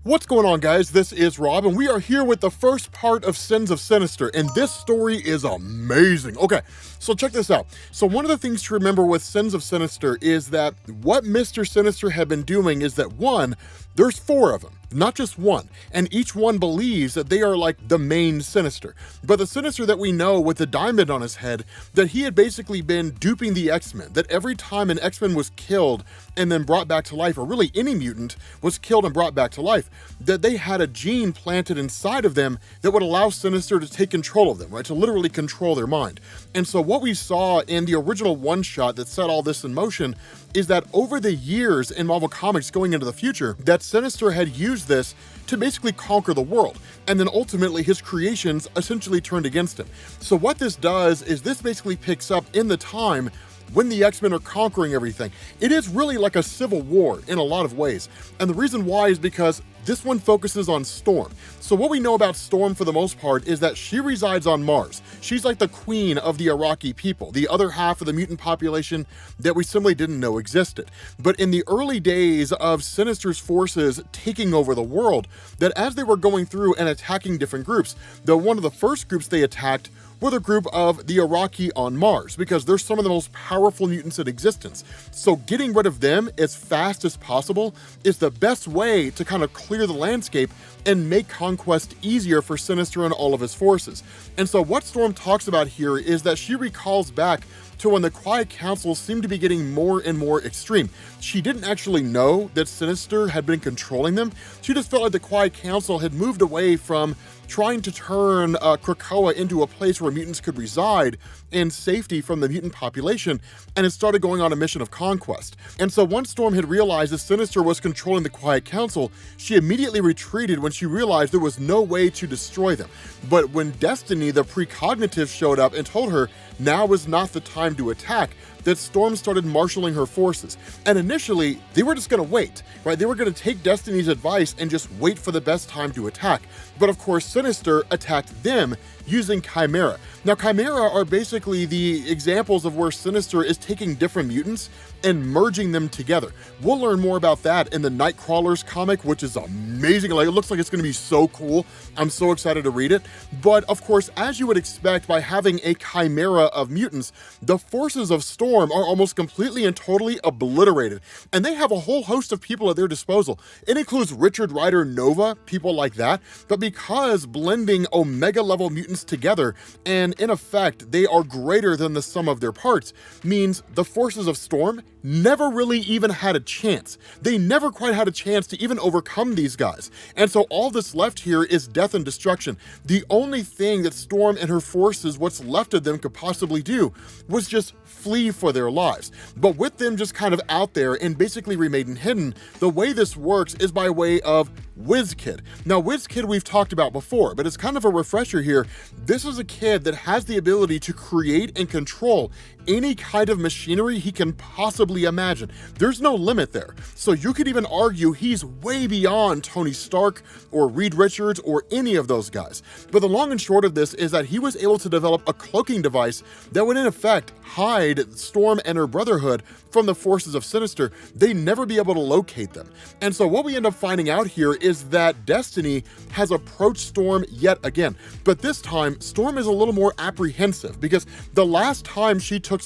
What's going on, guys? This is Rob, and we are here with the first part of Sins of Sinister, and this story is amazing. Okay, so check this out. So one of the things to remember with Sins of Sinister is that what Mr. Sinister had been doing is that, one, there's 4 of them, not just one, and each one believes that they are like the main Sinister. But the Sinister that we know with the diamond on his head, that he had basically been duping the X-Men, that every time an X-Men was killed and then brought back to life, or really any mutant was killed and brought back to life, that they had a gene planted inside of them that would allow Sinister to take control of them, right? To literally control their mind. And so what we saw in the original one-shot that set all this in motion is that over the years in Marvel Comics going into the future, that Sinister had used this to basically conquer the world. And then ultimately his creations essentially turned against him. So what this does is this basically picks up in the time when the X-Men are conquering everything. It is really like a civil war in a lot of ways. And the reason why is because this one focuses on Storm. So what we know about Storm for the most part is that she resides on Mars. She's like the queen of the Iraqi people, the other half of the mutant population that we simply didn't know existed. But in the early days of Sinister's forces taking over the world, that as they were going through and attacking different groups, one of the first groups they attacked were the group of the Iraqi on Mars, because they're some of the most powerful mutants in existence. So getting rid of them as fast as possible is the best way to kind of clear the landscape and make conquest easier for Sinister and all of his forces. And so what Storm talks about here is that she recalls back to when the Quiet Council seemed to be getting more and more extreme. She didn't actually know that Sinister had been controlling them. She just felt like the Quiet Council had moved away from trying to turn Krakoa into a place where mutants could reside in safety from the mutant population, and it started going on a mission of conquest. And so once Storm had realized that Sinister was controlling the Quiet Council, she immediately retreated when she realized there was no way to destroy them. But when Destiny, the precognitive, showed up and told her now was not the time to attack, that Storm started marshaling her forces. And initially, they were just gonna wait, right? They were gonna take Destiny's advice and just wait for the best time to attack. But of course, Sinister attacked them using Chimera. Now, Chimera are basically the examples of where Sinister is taking different mutants and merging them together. We'll learn more about that in the Nightcrawlers comic, which is amazing. Like, it looks like it's gonna be so cool. I'm so excited to read it. But of course, as you would expect, by having a chimera of mutants, the forces of Storm are almost completely and totally obliterated. And they have a whole host of people at their disposal. It includes Richard Rider Nova, people like that. But because blending Omega level mutants together, and in effect, they are greater than the sum of their parts, means the forces of Storm never really even had a chance. They never quite had a chance to even overcome these guys. And so all that's left here is death and destruction. The only thing that Storm and her forces, what's left of them, could possibly do was just flee for their lives. But with them just kind of out there and basically remaining hidden, the way this works is by way of WizKid. Now, WizKid we've talked about before, but it's kind of a refresher here. This is a kid that has the ability to create and control any kind of machinery he can possibly imagine. There's no limit there. So you could even argue he's way beyond Tony Stark or Reed Richards or any of those guys. But the long and short of this is that he was able to develop a cloaking device that would in effect hide Storm and her Brotherhood from the forces of Sinister. They'd never be able to locate them. And so what we end up finding out here is that Destiny has approached Storm yet again. But this time, Storm is a little more apprehensive, because the last time she took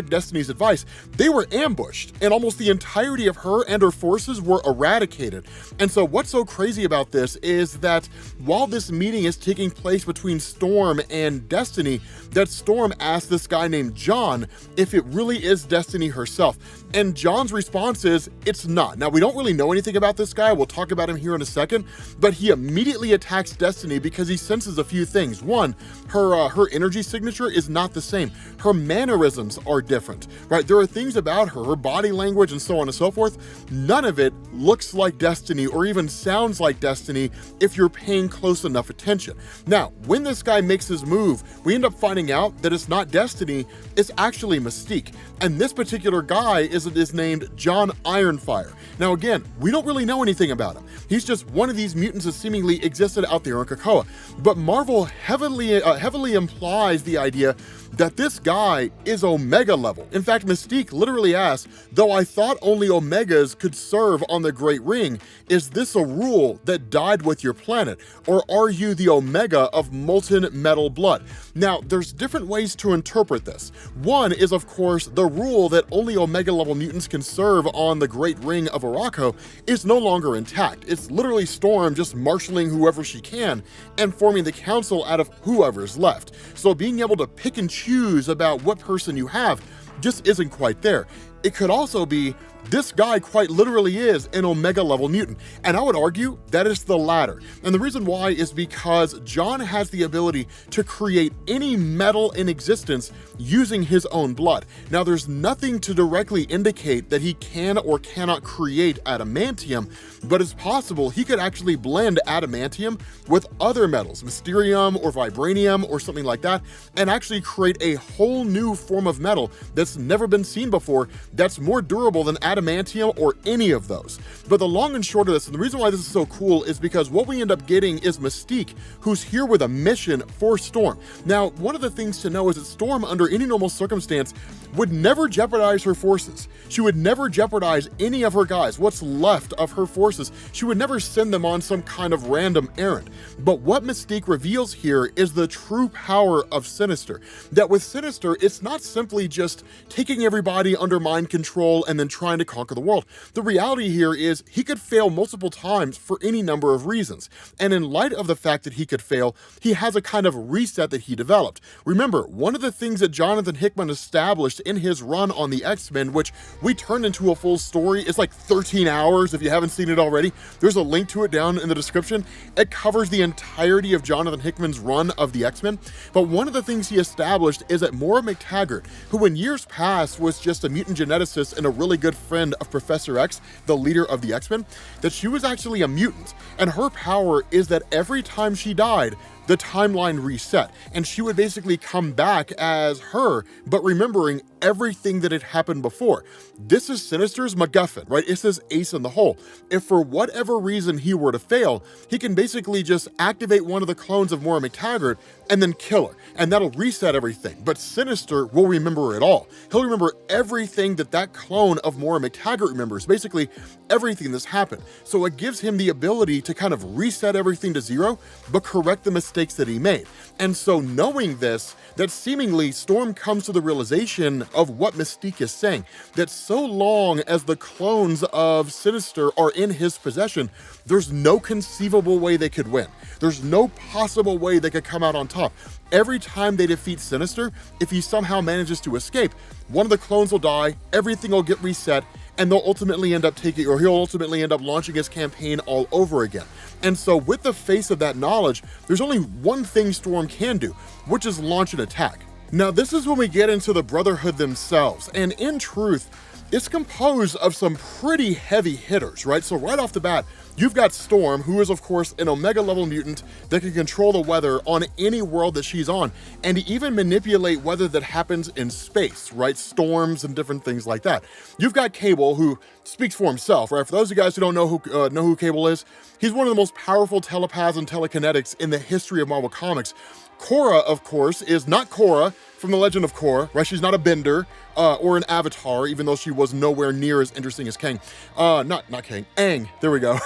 Destiny's advice, they were ambushed, and almost the entirety of her and her forces were eradicated. And so what's so crazy about this is that while this meeting is taking place between Storm and Destiny, that Storm asked this guy named John if it really is Destiny herself. And John's response is, it's not. Now, we don't really know anything about this guy. We'll talk about him here in a second, but he immediately attacks Destiny because he senses a few things. One, her energy signature is not the same. Her mannerisms are different, right? There are things about her body language and so on and so forth. None of it looks like Destiny or even sounds like Destiny if you're paying close enough attention. Now, when this guy makes his move, we end up finding out that it's not Destiny, it's actually Mystique. And this particular guy is named John IRONFIRE. Now again, we don't really know anything about him. He's just because one of these mutants has seemingly existed out there on Krakoa. But Marvel heavily implies the idea that this guy is Omega level. In fact, Mystique literally asks, though I thought only Omegas could serve on the Great Ring, is this a rule that died with your planet? Or are you the Omega of molten metal blood? Now, there's different ways to interpret this. One is, of course, the rule that only Omega level mutants can serve on the Great Ring of Arakko is no longer intact. It's literally Storm just marshaling whoever she can and forming the council out of whoever's left. So being able to pick and choose about what person you have just isn't quite there. It could also be this guy quite literally is an Omega level mutant, and I would argue that is the latter. And the reason why is because John has the ability to create any metal in existence using his own blood. Now, there's nothing to directly indicate that he can or cannot create adamantium, but it's possible he could actually blend adamantium with other metals, mysterium or vibranium or something like that, and actually create a whole new form of metal that's never been seen before, that's more durable than adamantium or any of those. But the long and short of this, and the reason why this is so cool, is because what we end up getting is Mystique, who's here with a mission for Storm. Now, one of the things to know is that Storm, under any normal circumstance, would never jeopardize her forces. She would never jeopardize any of her guys, what's left of her forces. She would never send them on some kind of random errand. But what Mystique reveals here is the true power of Sinister. That with Sinister, it's not simply just taking everybody under mind control and then trying to conquer the world. The reality here is he could fail multiple times for any number of reasons. And in light of the fact that he could fail, he has a kind of reset that he developed. Remember, one of the things that Jonathan Hickman established in his run on the X-Men, which we turned into a full story, it's like 13 hours if you haven't seen it already. There's a link to it down in the description. It covers the entirety of Jonathan Hickman's run of the X-Men. But one of the things he established is that Moira McTaggart, who in years past was just a mutant geneticist and a really good friend of Professor X, the leader of the X-Men, that she was actually a mutant. And her power is that every time she died, the timeline reset, and she would basically come back as her, but remembering everything that had happened before. This is Sinister's MacGuffin, right? It's his ace in the hole. If for whatever reason he were to fail, he can basically just activate one of the clones of Moira McTaggart and then kill her, and that'll reset everything. But Sinister will remember it all. He'll remember everything that that clone of Moira McTaggart remembers, basically everything that's happened. So it gives him the ability to kind of reset everything to zero, but correct the mistakes that he made. And so knowing this, that seemingly Storm comes to the realization of what Mystique is saying, that so long as the clones of Sinister are in his possession, there's no conceivable way they could win. There's no possible way they could come out on top. Every time they defeat Sinister, if he somehow manages to escape, one of the clones will die, everything will get reset, and they'll ultimately end up taking, or he'll ultimately end up launching his campaign all over again. And so with the face of that knowledge, there's only one thing Storm can do, which is launch an attack. Now, this is when we get into the Brotherhood themselves, and in truth, it's composed of some pretty heavy hitters, right? So right off the bat, you've got Storm, who is of course an Omega level mutant that can control the weather on any world that she's on, and even manipulate weather that happens in space, right? Storms and different things like that. You've got Cable, who speaks for himself, right? For those of you guys who don't know who Cable is, he's one of the most powerful telepaths and telekinetics in the history of Marvel Comics. Korra, of course, is not Korra from The Legend of Korra, right? She's not a bender or an avatar, even though she was nowhere near as interesting as Kang. Not Kang, Aang, there we go.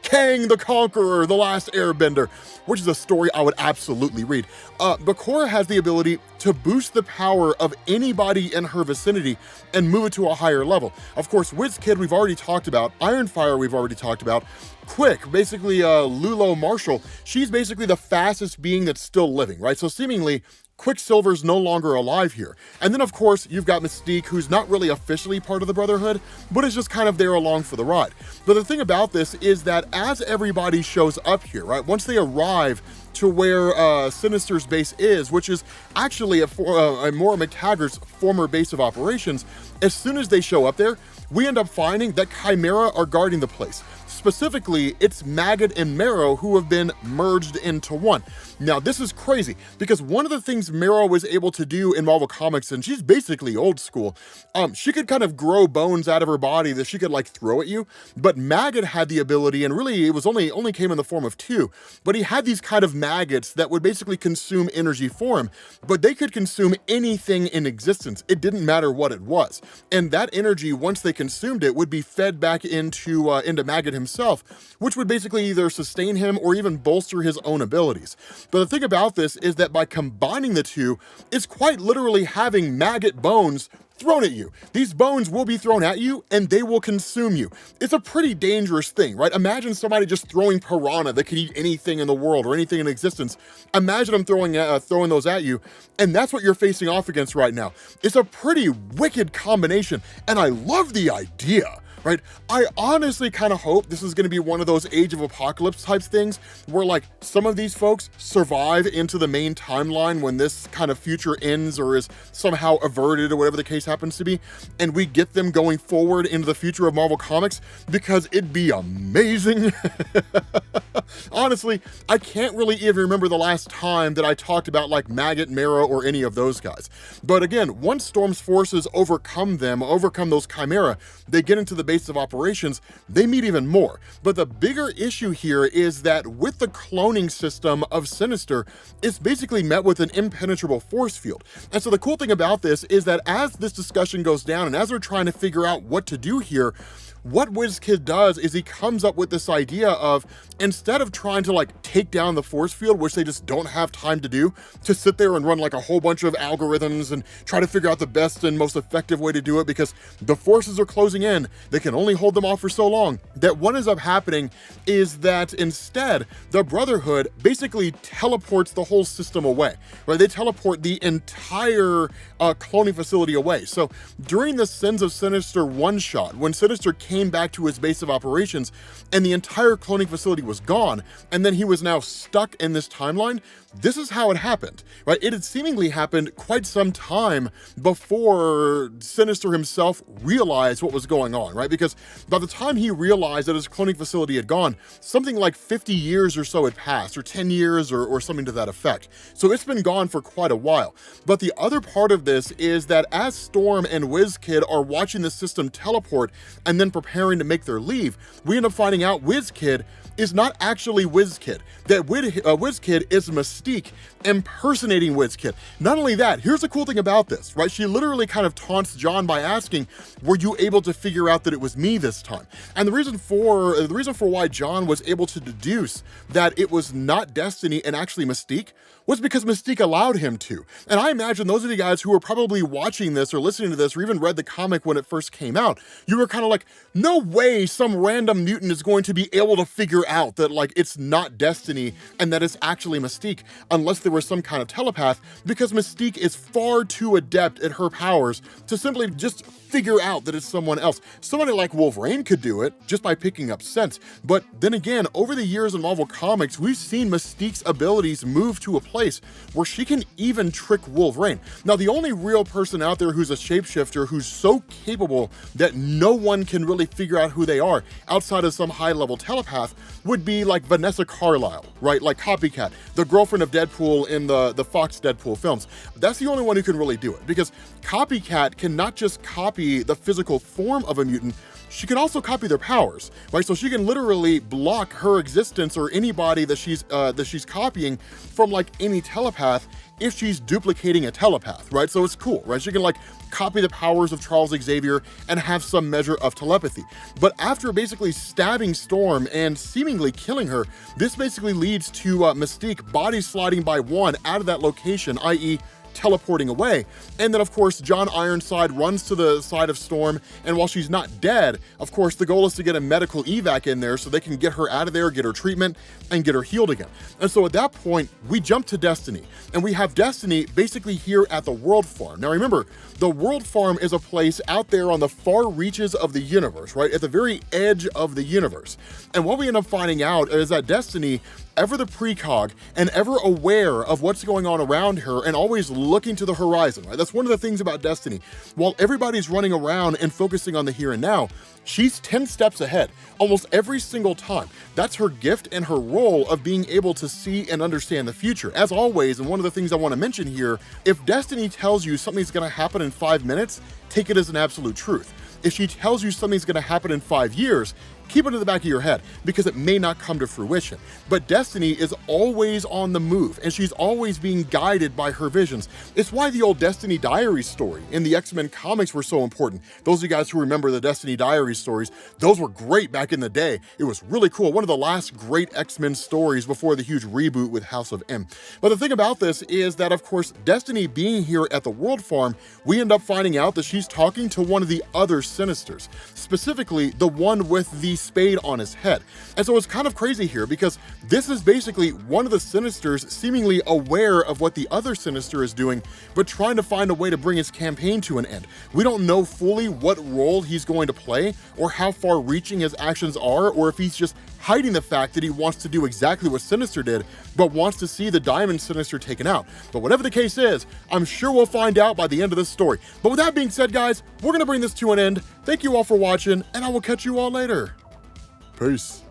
Kang the Conqueror, the last airbender, which is a story I would absolutely read. But Korra has the ability to boost the power of anybody in her vicinity and move it to a higher level. Of course, WizKid we've already talked about, IRONFIRE we've already talked about, Quick, basically Lulo Marshall, she's basically the fastest being that's still living, right? So seemingly, Quicksilver's no longer alive here. And then of course, you've got Mystique, who's not really officially part of the Brotherhood, but is just kind of there along for the ride. But the thing about this is that as everybody shows up here, right, once they arrive to where Sinister's base is, which is actually a Moira McTaggart's former base of operations, as soon as they show up there, we end up finding that Chimera are guarding the place. specifically, it's Maggot and Marrow who have been merged into one. Now, this is crazy, because one of the things Marrow was able to do in Marvel Comics, and she's basically old school, she could kind of grow bones out of her body that she could like throw at you, but Maggot had the ability, and really it was only came in the form of two, but he had these kind of maggots that would basically consume energy for him, but they could consume anything in existence. It didn't matter what it was. And that energy, once they consumed it, would be fed back into Maggot himself, which would basically either sustain him or even bolster his own abilities. But the thing about this is that by combining the two, it's quite literally having Maggot bones thrown at you. These bones will be thrown at you and they will consume you. It's a pretty dangerous thing, right? Imagine somebody just throwing piranha that could eat anything in the world or anything in existence. Imagine them throwing those at you, and that's what you're facing off against right now. It's a pretty wicked combination, and I love the idea. Right? I honestly kind of hope this is going to be one of those Age of Apocalypse type things where like some of these folks survive into the main timeline when this kind of future ends or is somehow averted or whatever the case happens to be, and we get them going forward into the future of Marvel Comics, because it'd be amazing. Honestly, I can't really even remember the last time that I talked about like Maggot, Marrow, or any of those guys. But again, once Storm's forces overcome those Chimera, they get into the base of operations, they meet even more. But the bigger issue here is that with the cloning system of Sinister, it's basically met with an impenetrable force field. And so the cool thing about this is that as this discussion goes down and as they're trying to figure out what to do here, what WizKid does is he comes up with this idea of, instead of trying to like take down the force field, which they just don't have time to do, to sit there and run like a whole bunch of algorithms and try to figure out the best and most effective way to do it because the forces are closing in, they can only hold them off for so long, that what ends up happening is that instead the Brotherhood basically teleports the whole system away, right? They teleport the entire cloning facility away. So during the Sins of Sinister one-shot, when Sinister came back to his base of operations and the entire cloning facility was gone, and then he was now stuck in this timeline, this is how it happened, right? It had seemingly happened quite some time before Sinister himself realized what was going on, right? Because by the time he realized that his cloning facility had gone, something like 50 years or so had passed, or 10 years or something to that effect. So it's been gone for quite a while. But the other part of this is that as Storm and WizKid are watching the system teleport and then preparing to make their leave, we end up finding out WizKid is not actually WizKid. That WizKid is Mystique impersonating WizKid. Not only that, here's the cool thing about this, right? She literally kind of taunts John by asking, were you able to figure out that it was me this time? And the reason for why John was able to deduce that it was not Destiny and actually Mystique was because Mystique allowed him to. And I imagine those of you guys who were probably watching this or listening to this or even read the comic when it first came out, you were kind of like, no way some random mutant is going to be able to figure out that like it's not Destiny and that it's actually Mystique unless there was some kind of telepath, because Mystique is far too adept at her powers to simply just figure out that it's someone else. Somebody like Wolverine could do it just by picking up scent. But then again, over the years in Marvel Comics, we've seen Mystique's abilities move to a place where she can even trick Wolverine. Now, the only real person out there who's a shapeshifter who's so capable that no one can really figure out who they are outside of some high-level telepath would be like Vanessa Carlyle, right? Like Copycat, the girlfriend of Deadpool in the Fox Deadpool films. That's the only one who can really do it, because Copycat can not just copy the physical form of a mutant, she can also copy their powers, right? So she can literally block her existence or anybody that she's copying from like any telepath if she's duplicating a telepath, right? So it's cool, right? She can like copy the powers of Charles Xavier and have some measure of telepathy. But after basically stabbing Storm and seemingly killing her, this basically leads to Mystique body sliding by one out of that location, i.e. teleporting away. And then of course John Ironside runs to the side of Storm, and while she's not dead, of course the goal is to get a medical evac in there so they can get her out of there, get her treatment, and get her healed again. And so at that point we jump to Destiny, and we have Destiny basically here at the World Farm. Now remember, the World Farm is a place out there on the far reaches of the universe, right? At the very edge of the universe. And what we end up finding out is that Destiny ever the precog and ever aware of what's going on around her and always looking to the horizon, right? That's one of the things about Destiny. While everybody's running around and focusing on the here and now, she's 10 steps ahead almost every single time. That's her gift and her role of being able to see and understand the future. As always, and one of the things I want to mention here, if Destiny tells you something's going to happen in 5 minutes, take it as an absolute truth. If she tells you something's going to happen in 5 years, keep it in the back of your head because it may not come to fruition. But Destiny is always on the move and she's always being guided by her visions. It's why the old Destiny Diaries story in the X-Men comics were so important. Those of you guys who remember the Destiny Diaries stories, those were great back in the day. It was really cool. One of the last great X-Men stories before the huge reboot with House of M. But the thing about this is that, of course, Destiny being here at the World Farm, we end up finding out that she's talking to one of the other Sinisters, specifically the one with the spade on his head. And so it's kind of crazy here because this is basically one of the Sinisters seemingly aware of what the other Sinister is doing, but trying to find a way to bring his campaign to an end. We don't know fully what role he's going to play or how far reaching his actions are, or if he's just hiding the fact that he wants to do exactly what Sinister did, but wants to see the Diamond Sinister taken out. But whatever the case is, I'm sure we'll find out by the end of this story. But with that being said, guys, we're gonna bring this to an end. Thank you all for watching, and I will catch you all later. Peace.